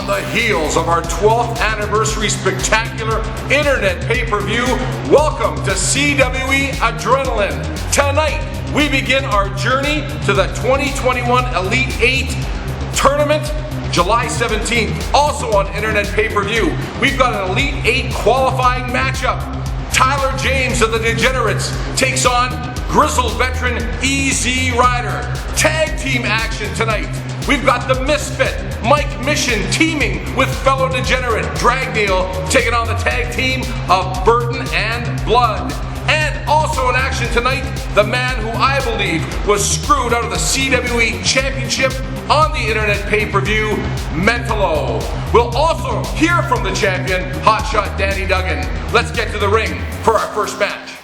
On the heels of our 12th anniversary spectacular internet pay-per-view, welcome to Cwe Adrenaline. Tonight, we begin our journey to the 2021 Elite 8 tournament, July 17th. Also on internet pay-per-view, we've got an Elite 8 qualifying matchup. Tyler James of the Degenerates takes on grizzled veteran EZ Ryder. Tag team action tonight. We've got the Misfit, Mission teaming with fellow Degenerate Dragneel, taking on the tag team of Burton and Blood. And also in action tonight, the man who I believe was screwed out of the CWE Championship on the internet pay-per-view, Mentallo. We'll also hear from the champion, Hotshot Danny Duggan. Let's get to the ring for our first match.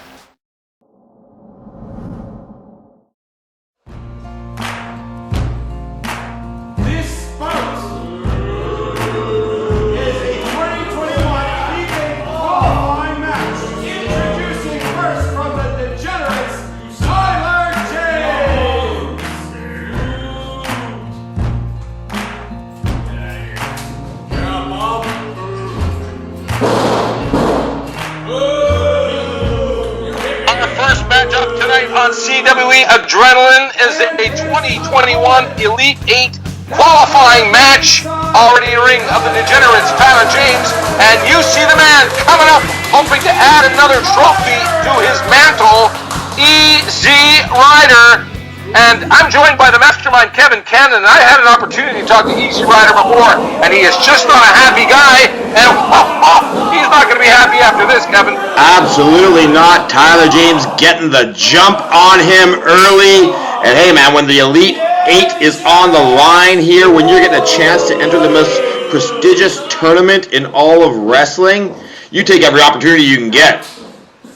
On Cwe Adrenaline is a 2021 Elite 8 qualifying match. Already a ring of the Degenerates, Tyler James, and you see the man coming up, hoping to add another trophy to his mantle, EZ Ryder. And I'm joined by the mastermind, Kevin Cannon. I had an opportunity to talk to EZ Ryder before, and he is just not a happy guy. And he's not going to be happy after this, Kevin. Absolutely not. Tyler James getting the jump on him early. And hey, man, when the Elite 8 is on the line here, when you're getting a chance to enter the most prestigious tournament in all of wrestling, you take every opportunity you can get.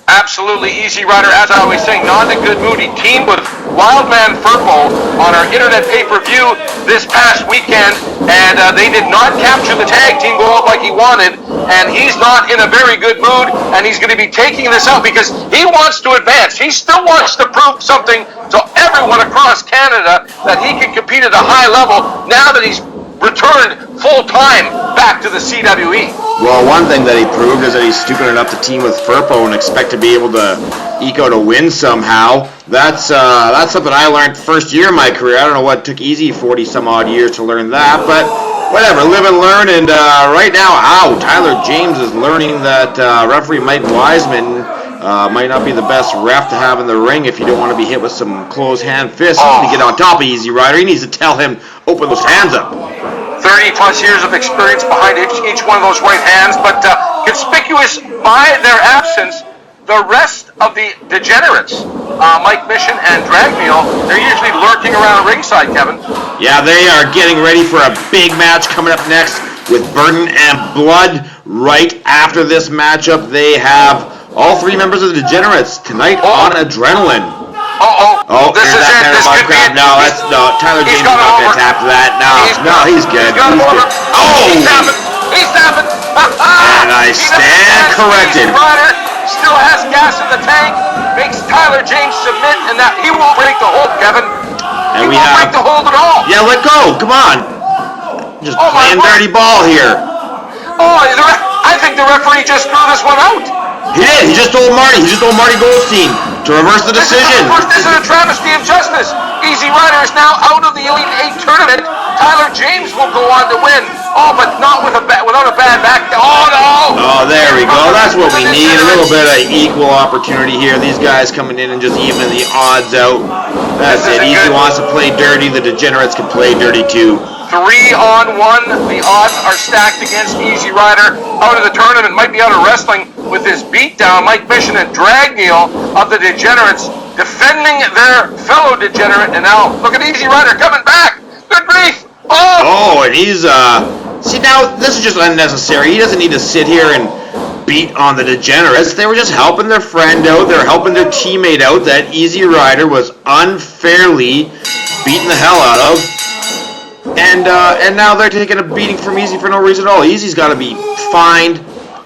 Absolutely. EZ Ryder, as I always say, not in a good mood. He teamed with Wildman Furpo on our internet pay-per-view this past weekend, and they did not capture the tag team go out like he wanted, and he's not in a very good mood, and he's going to be taking this out because he wants to advance. He still wants to prove something to everyone across Canada that he can compete at a high level now that he's returned full-time back to the CWE. Well, one thing that he proved is that he's stupid enough to team with Furpo and expect to be able to eke out a win somehow. That's something I learned first year of my career. I don't know what took Easy 40-some-odd years to learn that, but whatever, live and learn. And right now, Tyler James is learning that referee Mike Wiseman might not be the best ref to have in the ring if you don't want to be hit with some closed hand fists. To get on top of EZ Ryder, he needs to tell him, open those hands up. 30-plus years of experience behind each one of those right hands, but conspicuous by their absence, the rest of the Degenerates, Mission and Dragneel, they're usually lurking around ringside, Kevin. Yeah, they are getting ready for a big match coming up next with Burton and Blood. Right after this matchup, they have all three members of the Degenerates tonight on Adrenaline. This is it. This could be it. No, Tyler James is not going to tap that. No, he's good. He's tapping. He's tapping. And I stand corrected. Ryder still has gas in the tank. Makes Tyler James submit, and that he won't break the hold, Kevin. And he won't break the hold at all. Yeah, let go. Come on. Just playing dirty ball here. I think the referee just threw this one out. He did. He just told Marty Goldstein to reverse the decision. This is a travesty of justice. EZ Ryder is now out of the Elite 8 tournament. Tyler James will go on to win. But not without a bad back. No. There we go. That's what we need. A little bit of equal opportunity here. These guys coming in and just evening the odds out. That's it. EZ wants to play dirty. The Degenerates can play dirty too. 3-on-1. The odds are stacked against EZ Ryder. Out of the tournament, might be out of wrestling with his beatdown. Mission and Dragneel of the Degenerates defending their fellow Degenerate. And now look at EZ Ryder coming back. Good grief. And he's see, now this is just unnecessary. He doesn't need to sit here and beat on the Degenerates. They were just helping their friend out. They're helping their teammate out that EZ Ryder was unfairly beaten the hell out of. And now they're taking a beating from EZ for no reason at all. EZ's got to be fined.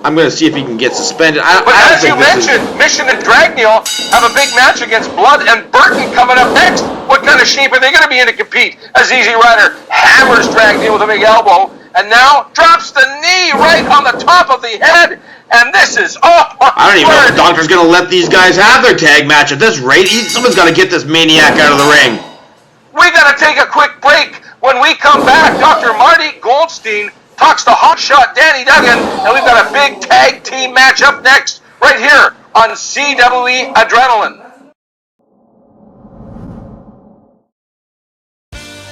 I'm going to see if he can get suspended. But as you mentioned, Mission and Dragneel have a big match against Blood and Burton coming up next. What kind of shape are they going to be in to compete as EZ Ryder hammers Dragneel with a big elbow and now drops the knee right on the top of the head, and this is, I don't even know if the doctor's going to let these guys have their tag match at this rate. Someone's got to get this maniac out of the ring. We got to take a quick break. When we come back, Dr. Marty Goldstein talks to hotshot Danny Duggan, and we've got a big tag team match up next, right here on CWE Adrenaline.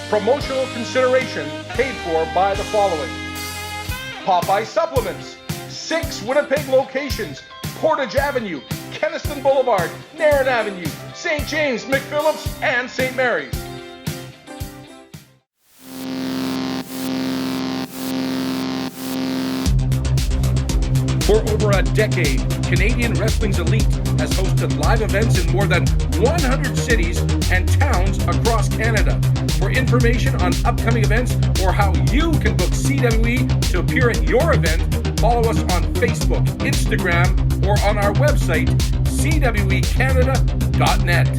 Promotional consideration paid for by the following: Popeye Supplements, 6 Winnipeg locations, Portage Avenue, Kenniston Boulevard, Narran Avenue, St. James, McPhillips, and St. Mary's. For over a decade, Canadian Wrestling's Elite has hosted live events in more than 100 cities and towns across Canada. For information on upcoming events or how you can book CWE to appear at your event, follow us on Facebook, Instagram, or on our website, cwecanada.net.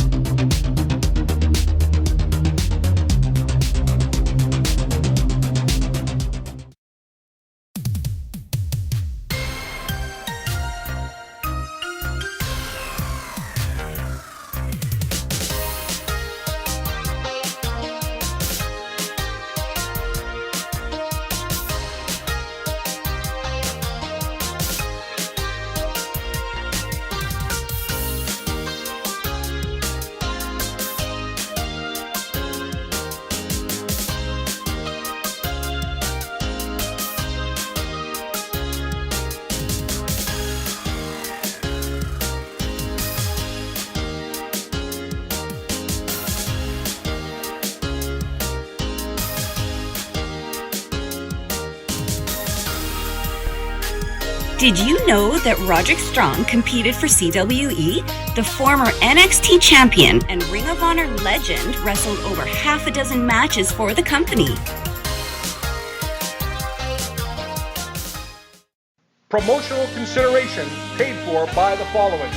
Did you know that Roderick Strong competed for CWE? The former NXT champion and Ring of Honor legend wrestled over half a dozen matches for the company. Promotional consideration paid for by the following: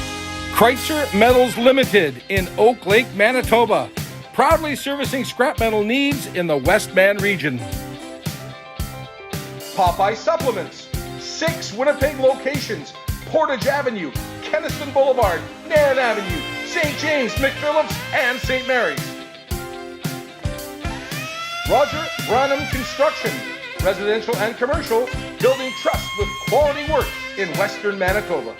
Kreitzer Metals Limited in Oak Lake, Manitoba, proudly servicing scrap metal needs in the Westman region. Popeye Supplements, 6 Winnipeg locations, Portage Avenue, Kenniston Boulevard, Narran Avenue, St. James, McPhillips, and St. Mary's. Roger Branham Construction, residential and commercial, building trust with quality work in Western Manitoba.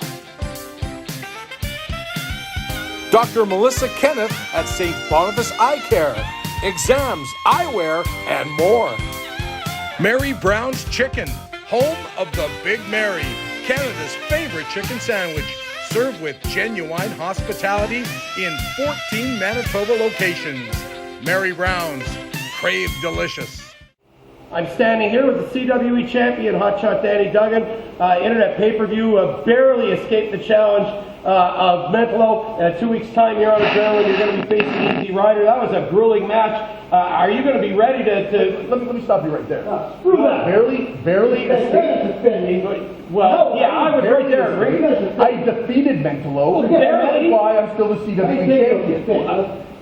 Dr. Melissa Kenneth at St. Boniface Eye Care, exams, eyewear, and more. Mary Brown's Chicken, home of the Big Mary, Canada's favorite chicken sandwich, served with genuine hospitality in 14 Manitoba locations. Mary Brown's, crave delicious. I'm standing here with the CWE champion, hotshot Danny Duggan. Internet pay-per-view barely escaped the challenge of Metallo. In 2 weeks' time here on Adrenaline, you're going to be facing EZ Ryder. That was a grueling match. Are you going to be ready to let me stop you right there. Screw that. Barely escaped. Well, yeah, I was right there. I defeated Metallo. That is why I'm still the CWE champion.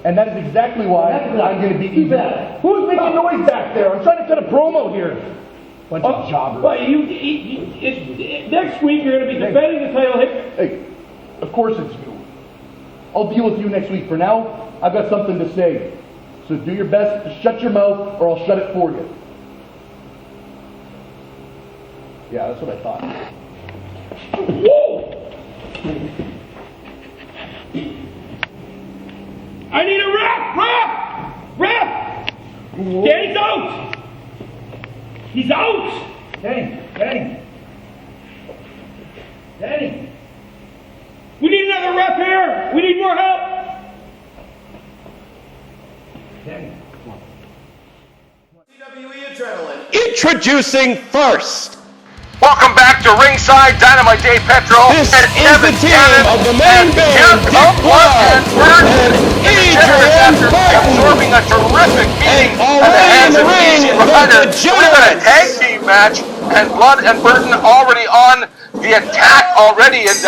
And that is exactly why I'm going to beat you. Who's making noise back there? I'm trying to cut a promo here. Bunch of jobbers. Well, next week you're going to be defending the title. Hey, of course it's you. I'll deal with you next week. For now, I've got something to say. So do your best to shut your mouth, or I'll shut it for you. Yeah, that's what I thought. Whoa! I need a ref! Danny's out! He's out! Danny! We need another ref here! We need more help! Danny, come on. CWE Adrenaline. Introducing first. Welcome back to Ringside Dynamite. Dave Petro. This and is Kevin the team Cannon, of the main band, Dick Clark, and Degenerates after absorbing a terrific beating at the hands of EZ Ryder. We've got a tag team match, and Blood and Burton already on the attack already. And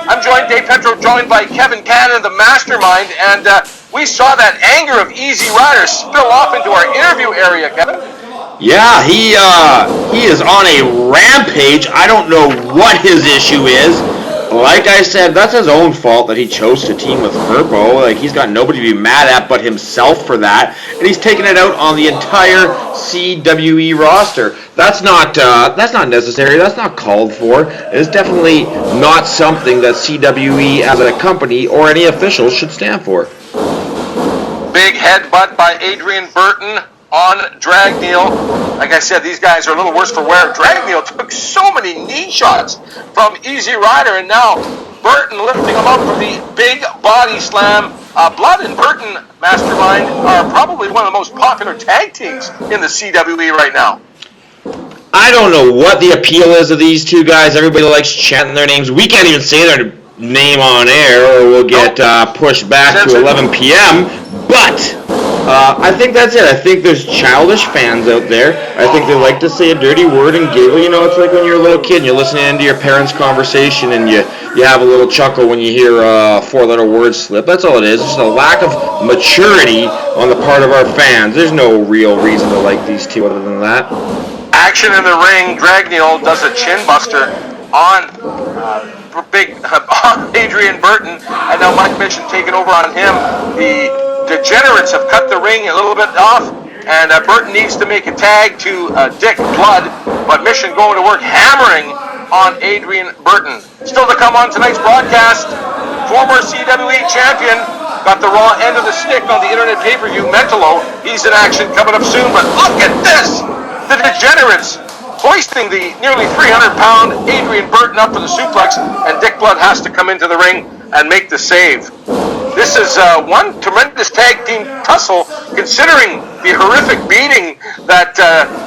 I'm joined, Dave Petro, joined by Kevin Cannon, the mastermind, and we saw that anger of EZ Ryder spill off into our interview area, Kevin. Yeah, he is on a rampage. I don't know what his issue is. Like I said, that's his own fault that he chose to team with Herpo. Like, he's got nobody to be mad at but himself for that, and he's taking it out on the entire CWE roster. That's not necessary. That's not called for. It's definitely not something that CWE as a company or any officials should stand for. Big headbutt by Adrian Burton on Dragneel. Like I said, these guys are a little worse for wear. Dragneel took so many knee shots from EZ Ryder, and now Burton lifting him up for the big body slam. Blood and Burton Mastermind are probably one of the most popular tag teams in the CWE right now. I don't know what the appeal is of these two guys. Everybody likes chanting their names. We can't even say their name on air, or we'll get pushed back to 11 p.m. But I think that's it. I think there's childish fans out there. I think they like to say a dirty word and giggle. You know, it's like when you're a little kid and you're listening to your parents' conversation and you have a little chuckle when you hear a four-letter word slip. That's all it is. It's just a lack of maturity on the part of our fans. There's no real reason to like these two other than that. Action in the ring. Dragneel does a chin buster on Adrian Burton, and now Mike Mission taking over on him. The Degenerates have cut the ring a little bit off, and Burton needs to make a tag to Dick Blood, but Mission going to work hammering on Adrian Burton. Still to come on tonight's broadcast, former CWE champion got the raw end of the stick on the internet pay-per-view. Mentallo, he's in action coming up soon, but look at this! The Degenerates hoisting the nearly 300-pound Adrian Burton up for the suplex, and Dick Blood has to come into the ring and make the save. This is one tremendous tag team tussle, considering the horrific beating that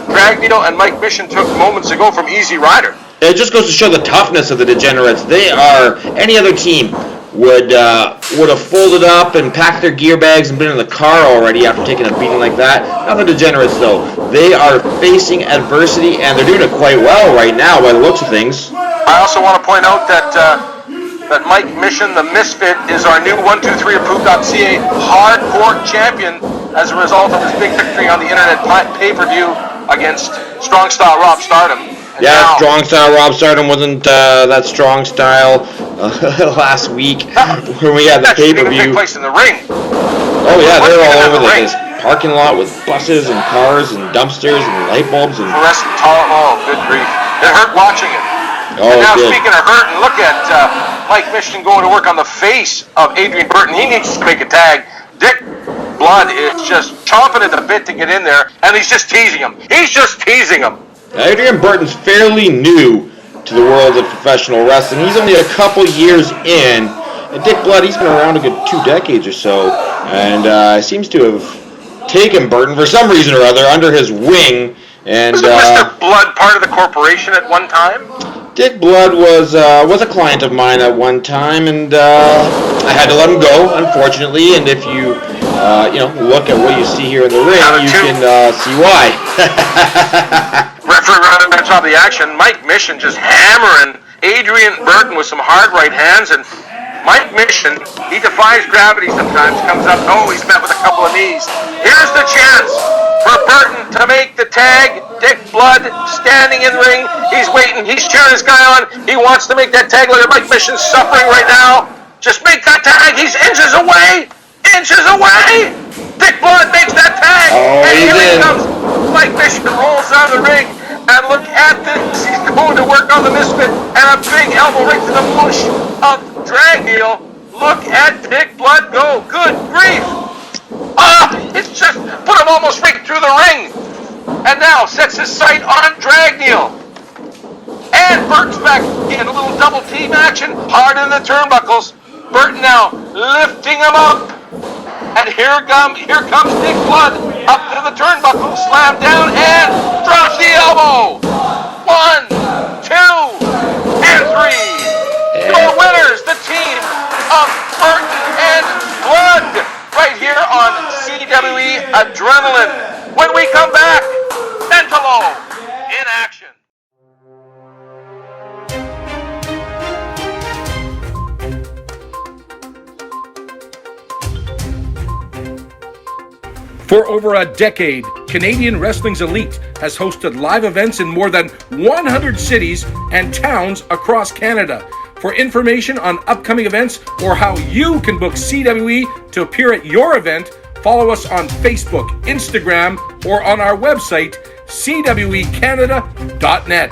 Dragneel and Mike Mission took moments ago from EZ Ryder. It just goes to show the toughness of the Degenerates. They are, any other team would have folded up and packed their gear bags and been in the car already after taking a beating like that. Not the Degenerates, though. They are facing adversity, and they're doing it quite well right now by the looks of things. I also want to point out that Mike Mission, the Misfit, is our new 123approved.ca hardcore champion as a result of his big victory on the internet pay-per-view against Strong Style Rob Stardom. And yeah, now, Strong Style Rob Stardom wasn't that Strong Style last week when we had the pay-per-view. Take place in the ring. Oh yeah, they're all over this parking lot with buses and cars and dumpsters and light bulbs and. Oh, good grief! It hurt watching it. Oh, and now good. Speaking of hurt, look at Mike Mission going to work on the face of Adrian Burton. He needs to make a tag. Dick Blood is just chomping at the bit to get in there, and he's just teasing him. Adrian Burton's fairly new to the world of professional wrestling. He's only a couple years in. And Dick Blood, he's been around a good 2 decades or so, and seems to have taken Burton for some reason or other under his wing. And was Mr. Blood part of the corporation at one time? Dick Blood was a client of mine at one time, and I had to let him go, unfortunately. And if you look at what you see here in the ring, you can see why. Referee running on top of the action. Mike Mission just hammering Adrian Burton with some hard right hands, and Mike Mission, he defies gravity sometimes, comes up, he's met with a couple of knees. Here's the chance for Burton to make the tag. Dick Blood standing in the ring. He's waiting. He's cheering his guy on. He wants to make that tag. Look at Mike Mission suffering right now. Just make that tag. He's inches away. Dick Blood makes that tag. And here he comes. Mike Mission rolls out of the ring. And look at this. He's going to work on the Misfit. And a big elbow right to the bush of Dragneel. Look at Dick Blood go. Good grief. It's just put him almost right through the ring. And now sets his sight on Dragneel. And Burton's back in a little double team action. Hard in the turnbuckles. Burton now lifting him up. And here comes Dick Blood up to the turnbuckle. Slam down and drops the elbow. 1, 2, and 3. Your winners, the team of Burton and Blood. Right here on CWE Adrenaline. When we come back, Mentallo in action. For over a decade, Canadian Wrestling's Elite has hosted live events in more than 100 cities and towns across Canada. For information on upcoming events or how you can book CWE to appear at your event, follow us on Facebook, Instagram, or on our website, cwecanada.net.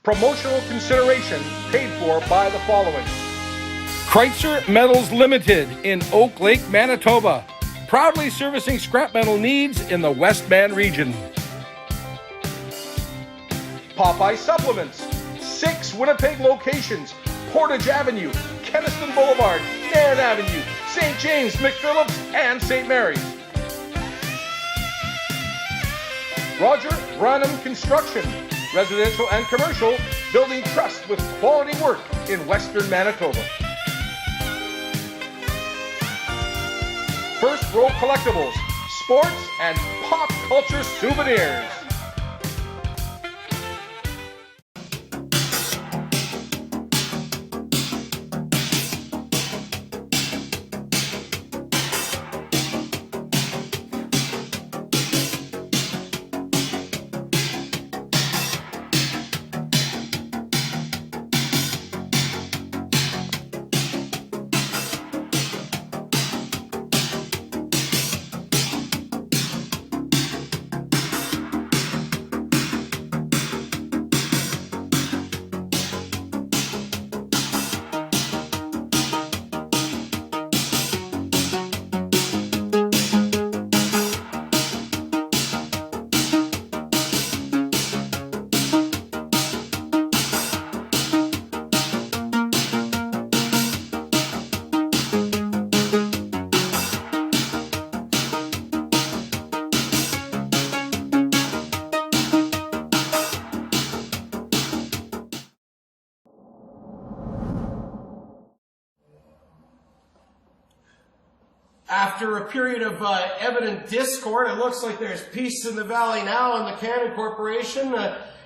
Promotional consideration paid for by the following: Kreitzer Metals Limited in Oak Lake, Manitoba, proudly servicing scrap metal needs in the Westman region. Popeye Supplements, 6 Winnipeg locations: Portage Avenue, Keniston Boulevard, Nairn Avenue, St. James, McPhillips, and St. Mary's. Roger Branham Construction, residential and commercial, building trust with quality work in Western Manitoba. First Row Collectibles, sports and pop culture souvenirs. After a period of evident discord, it looks like there's peace in the valley now in the Cannon Corporation.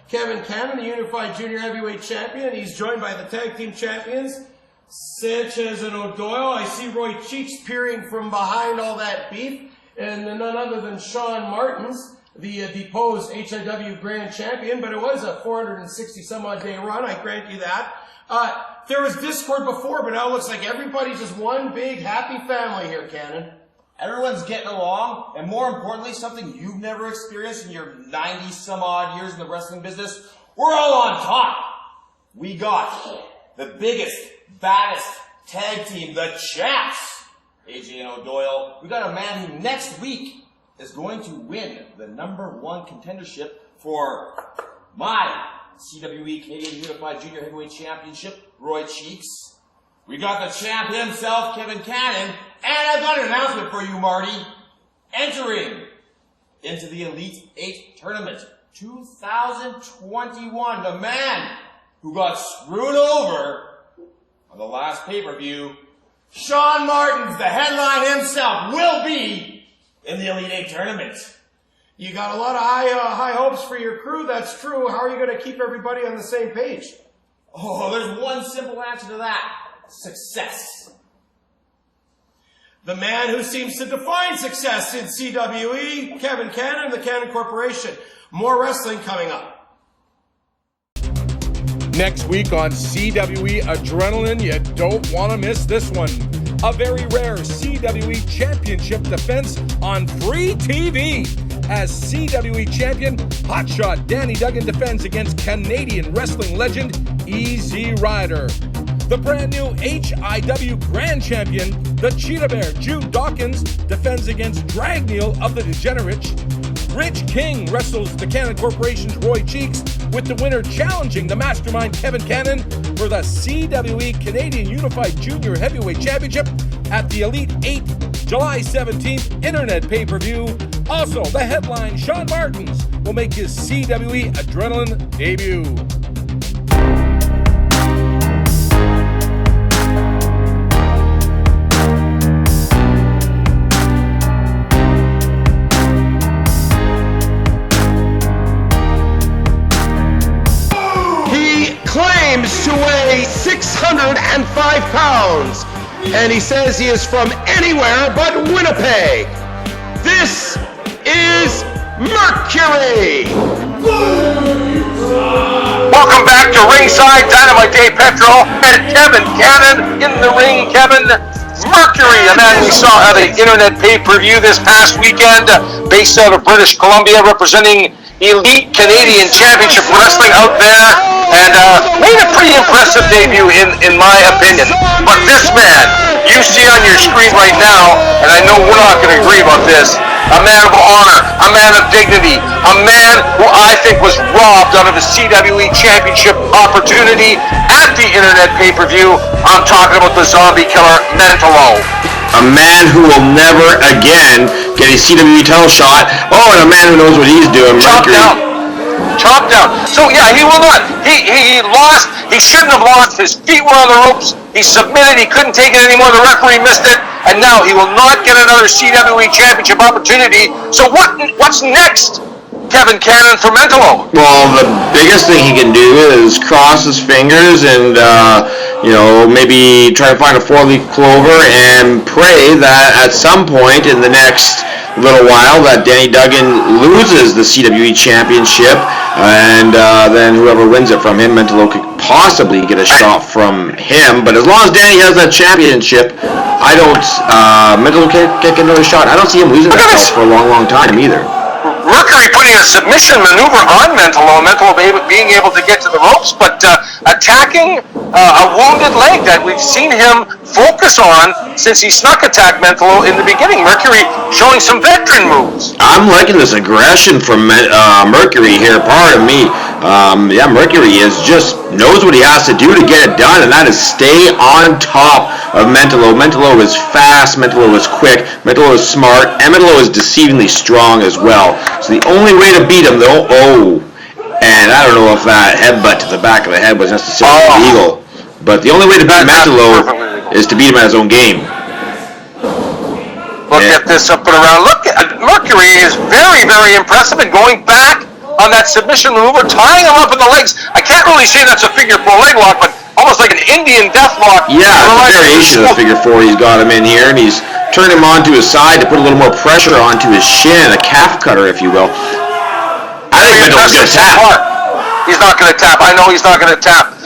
Kevin Cannon, the Unified Junior Heavyweight Champion, he's joined by the Tag Team Champions, Sanchez and O'Doyle. I see Roy Cheeks peering from behind all that beef, and none other than Sean Martins, the deposed HIW Grand Champion, but it was a 460-some-odd day run, I grant you that. There was discord before, but now it looks like everybody's just one big happy family here, Cannon. Everyone's getting along, and more importantly, something you've never experienced in your 90-some-odd years in the wrestling business, we're all on top. We got the biggest, baddest tag team, the champs, AJ and O'Doyle. We got a man who next week is going to win the #1 contendership for my CWE Canadian Unified Junior Heavyweight Championship, Roy Cheeks. We got the champ himself, Kevin Cannon, and I've got an announcement for you, Marty. Entering into the Elite 8 Tournament 2021, the man who got screwed over on the last pay-per-view, Sean Martins, the headline himself, will be in the Elite 8 Tournament. You got a lot of high hopes for your crew, that's true. How are you going to keep everybody on the same page? Oh, there's one simple answer to that. Success. The man who seems to define success in CWE, Kevin Cannon, the Cannon Corporation. More wrestling coming up. Next week on CWE Adrenaline, you don't want to miss this one. A very rare CWE Championship defense on free TV. As CWE Champion, Hotshot Danny Duggan defends against Canadian wrestling legend EZ Ryder. The brand new HIW Grand Champion, the Cheetah Bear, Jude Dawkins, defends against Dragneel of the Degenerates. Rich King wrestles the Cannon Corporation's Roy Cheeks. with the winner challenging the mastermind Kevin Cannon for the CWE Canadian Unified Junior Heavyweight Championship at the Elite 8 July 17th Internet pay-per-view. Also, the headline, Sean Martins, will make his CWE Adrenaline debut. Claims to weigh 605 pounds, and he says he is from anywhere but Winnipeg. This is Mercury. Welcome back to Ringside Dynamite Dave Petro and Kevin Cannon in the ring. Kevin, Mercury, a man we saw at an internet pay-per-view this past weekend, based out of British Columbia, representing Elite Canadian Championship Wrestling out there, and made a pretty impressive debut in my opinion. But this man, you see on your screen right now, and I know we're not going to agree about this, a man of honor, a man of dignity, a man who I think was robbed out of a CWE Championship opportunity at the internet pay-per-view. I'm talking about the zombie killer, Mentallo. A man who will never again get a CWE title shot. Oh, and a man who knows what he's doing. Chopped Mercury. down. Chopped down. So yeah, he will not. He lost. He shouldn't have lost. His feet were on the ropes. He submitted. He couldn't take it anymore. The referee missed it, and now he will not get another CWE Championship opportunity. So what's next, Kevin Cannon, for Mentallo? Well, the biggest thing he can do is cross his fingers and, maybe try to find a four-leaf clover and pray that at some point in the next little while that Danny Duggan loses the CWE Championship, and then whoever wins it from him, Mentallo could possibly get a shot from him. But as long as Danny has that championship, I don't, Mentallo can't get another shot. I don't see him losing that belt for a long, long time either. Mercury putting a submission maneuver on Mentallo being able to get to the ropes, but attacking a wounded leg that we've seen him focus on since he snuck attack Mentallo in the beginning. Mercury showing some veteran moves. I'm liking this aggression from Mercury here. Pardon me. Mercury knows what he has to do to get it done, and that is stay on top of Mentallo. Mentallo is fast, Mentallo is quick, Mentallo is smart, and Mentallo is deceivingly strong as well. So the only way to beat him, though, and I don't know if that headbutt to the back of the head was necessarily legal, but the only way to beat Mentallo is to beat him at his own game. Look at this up and around. Look, Mercury is very, very impressive in going back on that submission maneuver, tying him up in the legs. I can't really say that's a figure four leg lock, but almost like an Indian death lock. Yeah, it's a variation of the figure four he's got him in here, and he's turned him onto his side to put a little more pressure onto his shin, a calf cutter, if you will. I think Mentallo's going to tap. He's not going to tap. I know he's not going to tap.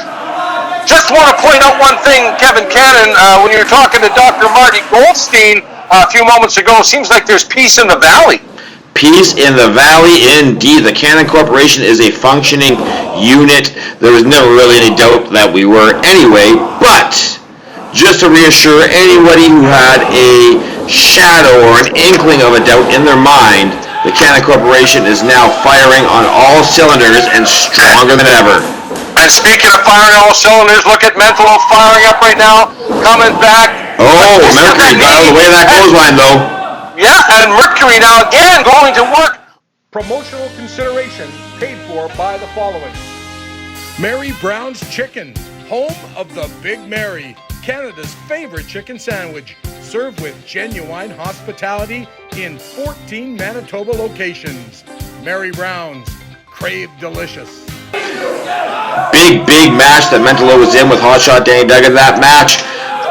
Just want to point out one thing, Kevin Cannon, when you were talking to Dr. Marty Goldstein a few moments ago, seems like there's peace in the valley. Peace in the valley, indeed. The Cannon Corporation is a functioning unit. There was never really any doubt that we were anyway, but just to reassure anybody who had a shadow or an inkling of a doubt in their mind, the Cannon Corporation is now firing on all cylinders and stronger than ever. And speaking of firing all cylinders, look at Mentallo firing up right now, coming back. Oh, Mercury got out of the way of that clothesline, though. Yeah, and Mercury now again going to work. Promotional consideration paid for by the following: Mary Brown's Chicken, home of the Big Mary, Canada's favorite chicken sandwich, served with genuine hospitality in 14 Manitoba locations. Mary Brown's, crave delicious. Big match that Mentallo was in with Hotshot Danny Duggan. That match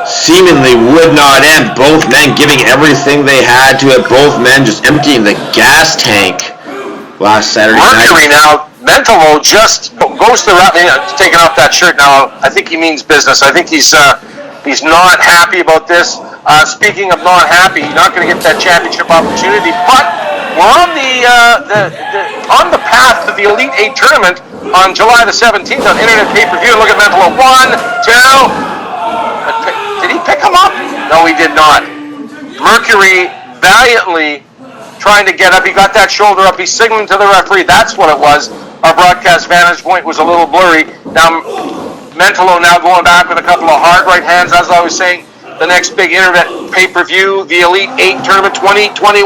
seemingly would not end. Both men giving everything they had to it. Both men just emptying the gas tank last Saturday night. Mercury now, Mentallo just goes to the taking off that shirt now. I think he means business. I think he's not happy about this. Speaking of not happy, he's not going to get that championship opportunity. But we're on the path to the Elite 8 tournament on July the 17th on Internet pay-per-view. Look at Mentallo. 1, 2. Did he pick him up? No, he did not. Mercury valiantly trying to get up. He got that shoulder up. He's signaling to the referee. That's what it was. our broadcast vantage point was a little blurry. Now, Mentallo now going back with a couple of hard right hands, as I was saying. The next big internet pay-per-view, the Elite 8 Tournament 2021,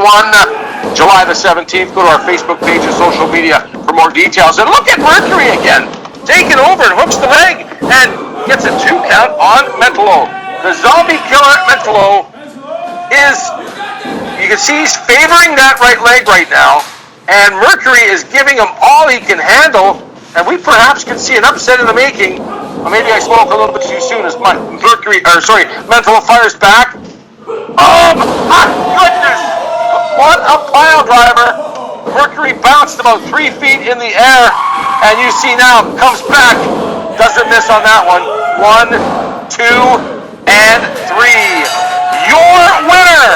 July the 17th. Go to our Facebook page and social media for more details. And look at Mercury again, taking over and hooks the leg and gets a 2 count on Mentallo. The zombie killer Mentallo is, you can see he's favoring that right leg right now, and Mercury is giving him all he can handle, and we perhaps could see an upset in the making. Or maybe I spoke a little bit too soon as Mentallo fires back. Oh my goodness! What a pile driver! Mercury bounced about 3 feet in the air, and you see now, comes back, doesn't miss on that one. 1, 2, and 3. Your winner,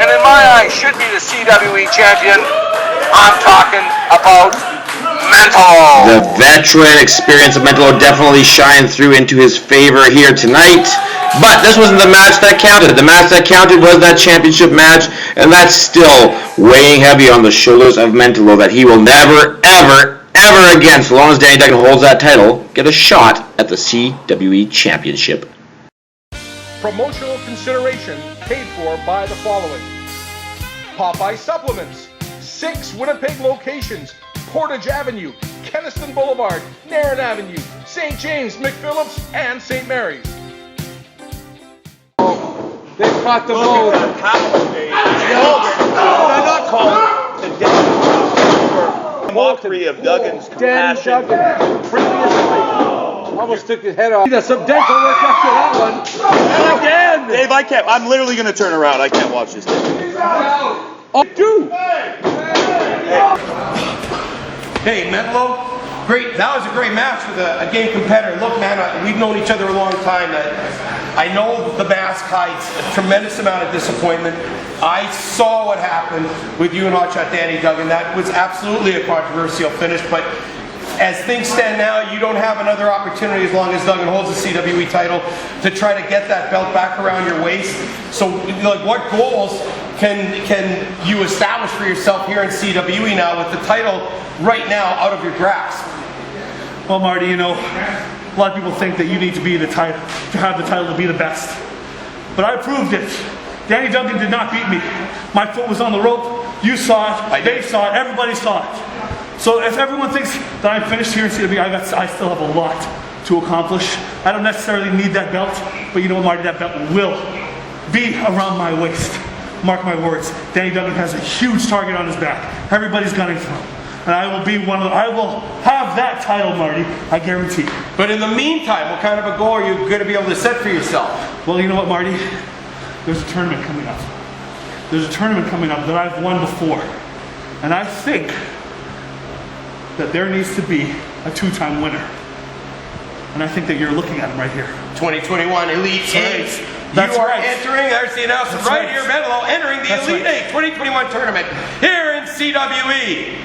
and in my eyes should be the CWE champion. I'm talking about Mentallo. The veteran experience of Mentallo definitely shined through into his favor here tonight. But this wasn't the match that counted. The match that counted was that championship match, and that's still weighing heavy on the shoulders of Mentallo, that he will never, ever, ever again, so long as Danny Duggan holds that title, get a shot at the CWE championship. Promotional consideration paid for by the following: Popeye Supplements, 6 Winnipeg locations: Portage Avenue, Kenniston Boulevard, Nairn Avenue, St. James, McPhillips, and St. Mary's. They caught the boat. They're not called the Degenerates. Mockery of Duggan's compassion. Duggan, previous fight, almost took his head off. He does some dental work after that one. And again! Dave, I can't. I'm literally going to turn around. I can't watch this. Oh, dude! Hey, Metallo, great. That was a great match with a game competitor. Look, man, we've known each other a long time. I know the mask hides a tremendous amount of disappointment. I saw what happened with you and Hotshot Danny Duggan. That was absolutely a controversial finish, but as things stand now, you don't have another opportunity as long as Duggan holds the CWE title to try to get that belt back around your waist. So, like, what goals can you establish for yourself here in CWE now with the title right now out of your grasp? Well, Marty, you know, a lot of people think that you need to be the title, to have the title to be the best. But I proved it. Danny Duggan did not beat me. My foot was on the rope. You saw it. Dave saw it. Everybody saw it. So if everyone thinks that I'm finished here in CWE, I still have a lot to accomplish. I don't necessarily need that belt, but you know what, Marty, that belt will be around my waist. Mark my words. Danny Duggan has a huge target on his back. Everybody's gunning for him. And I will be I will have that title, Marty, I guarantee. But in the meantime, what kind of a goal are you going to be able to set for yourself? Well, you know what, Marty? There's a tournament coming up. There's a tournament coming up that I've won before. And I think that there needs to be a 2-time winner. And I think that you're looking at him right here. 2021 Elite 8. That's you are right. entering, there's the announcement right here, Mentallo, entering the Elite 8 2021 tournament here in CWE.